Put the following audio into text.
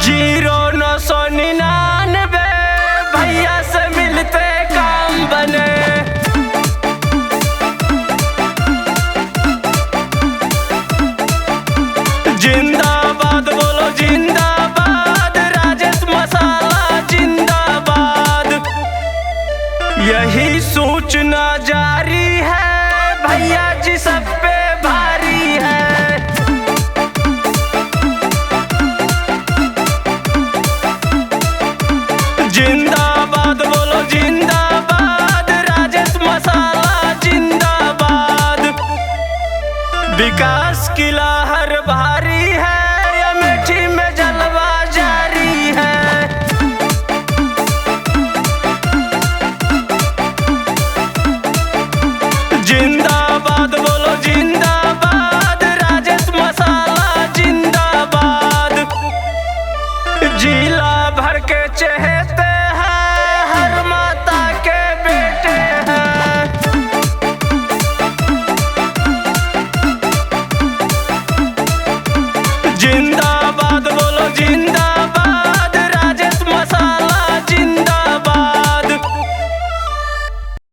0999 भैया से मिलते काम बने। जिंदाबाद बोलो जिंदाबाद, राजेश मसाला जिंदाबाद। यही सूचना जारी है, भैया जी सब पे भारी है। जिंदाबाद बोलो जिंदाबाद, राजेश मसाला जिंदाबाद। विकास की लहर भारी है, अमेठी में जलवा जारी है। जिंदाबाद बोलो जिंदाबाद, राजेश मसाला जिंदाबाद। जिला भर के चहेते हैं, हर माता के बेटे हैं। जिंदा